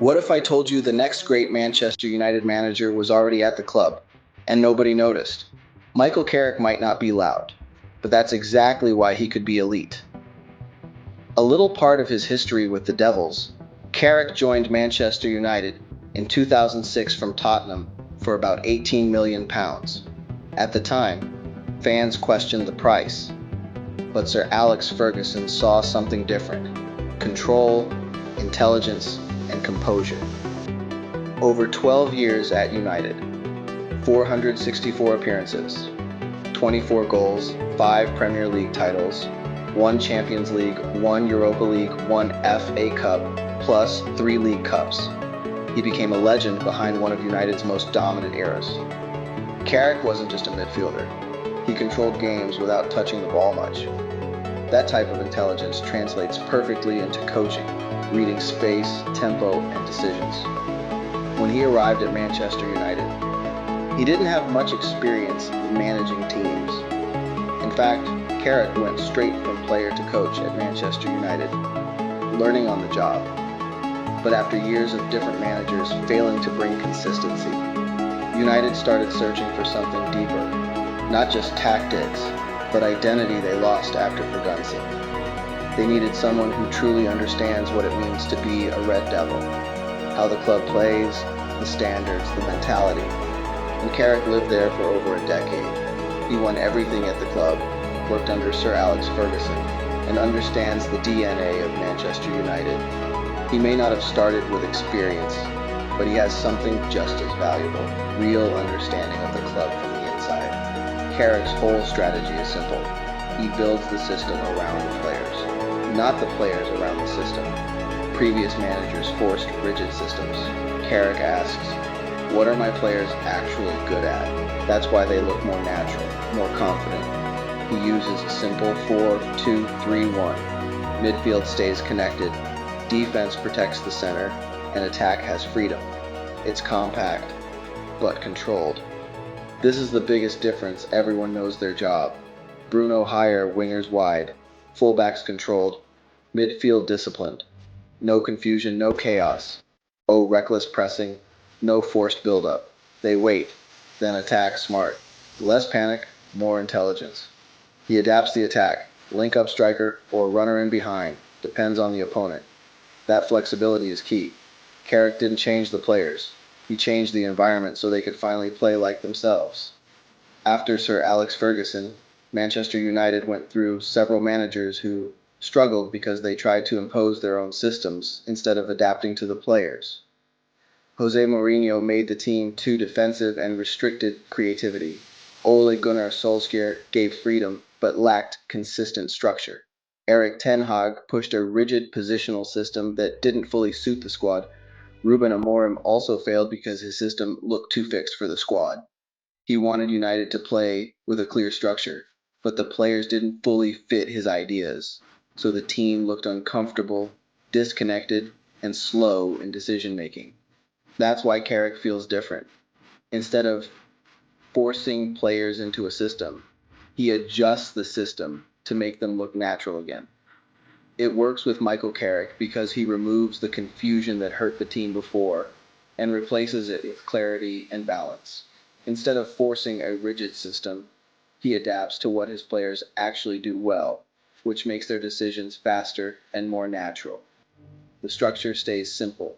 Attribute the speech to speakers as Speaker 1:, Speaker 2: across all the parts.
Speaker 1: What if I told you the next great Manchester United manager was already at the club and nobody noticed? Michael Carrick might not be loud, but that's exactly why he could be elite. A little part of his history with the Devils, Carrick joined Manchester United in 2006 from Tottenham for about £18 million. At the time, fans questioned the price, but Sir Alex Ferguson saw something different: control, intelligence, and composure. Over 12 years at United, 464 appearances, 24 goals, 5 Premier League titles, 1 Champions League, 1 Europa League, 1 FA Cup, plus 3 League Cups. He became a legend behind one of United's most dominant eras. Carrick wasn't just a midfielder. He controlled games without touching the ball much. That type of intelligence translates perfectly into coaching, reading space, tempo, and decisions. When he arrived at Manchester United, he didn't have much experience managing teams. In fact, Carrick went straight from player to coach at Manchester United, learning on the job. But after years of different managers failing to bring consistency, United started searching for something deeper, not just tactics, but identity they lost after Ferguson. They needed someone who truly understands what it means to be a Red Devil, how the club plays, the standards, the mentality. And Carrick lived there for over a decade. He won everything at the club, worked under Sir Alex Ferguson, and understands the DNA of Manchester United. He may not have started with experience, but he has something just as valuable: real understanding of the club from the inside. Carrick's whole strategy is simple. He builds the system around the players, not the players around the system. Previous managers forced rigid systems. Carrick asks, what are my players actually good at? That's why they look more natural, more confident. He uses a simple 4-2-3-1. Midfield stays connected, defense protects the center, and attack has freedom. It's compact, but controlled. This is the biggest difference. Everyone knows their job. Bruno higher, wingers wide, fullbacks controlled, midfield disciplined. No confusion, no chaos. Oh, reckless pressing, no forced build-up. They wait, then attack smart. Less panic, more intelligence. He adapts the attack, link-up striker or runner in behind, depends on the opponent. That flexibility is key. Carrick didn't change the players. He changed the environment so they could finally play like themselves. After Sir Alex Ferguson, Manchester United went through several managers who struggled because they tried to impose their own systems instead of adapting to the players. José Mourinho made the team too defensive and restricted creativity. Ole Gunnar Solskjær gave freedom but lacked consistent structure. Erik Ten Hag pushed a rigid positional system that didn't fully suit the squad. Rúben Amorim also failed because his system looked too fixed for the squad. He wanted United to play with a clear structure, but the players didn't fully fit his ideas, so the team looked uncomfortable, disconnected, and slow in decision-making. That's why Carrick feels different. Instead of forcing players into a system, he adjusts the system to make them look natural again. It works with Michael Carrick because he removes the confusion that hurt the team before and replaces it with clarity and balance. Instead of forcing a rigid system, he adapts to what his players actually do well, which makes their decisions faster and more natural. The structure stays simple: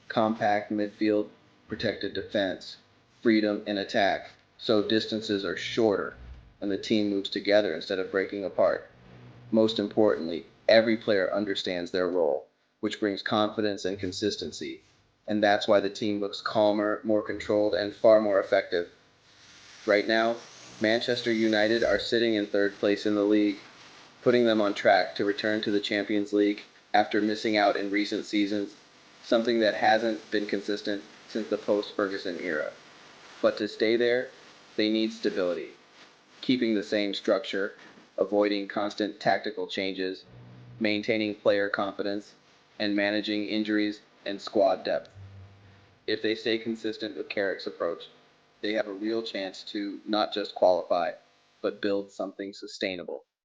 Speaker 1: compact midfield, protected defense, freedom in attack, so distances are shorter and the team moves together instead of breaking apart. Most importantly, every player understands their role, which brings confidence and consistency. And that's why the team looks calmer, more controlled, and far more effective. Right now, Manchester United are sitting in third place in the league, putting them on track to return to the Champions League after missing out in recent seasons, something that hasn't been consistent since the post-Ferguson era. But to stay there, they need stability, keeping the same structure, avoiding constant tactical changes, maintaining player confidence, and managing injuries and squad depth. If they stay consistent with Carrick's approach, they have a real chance to not just qualify, but build something sustainable.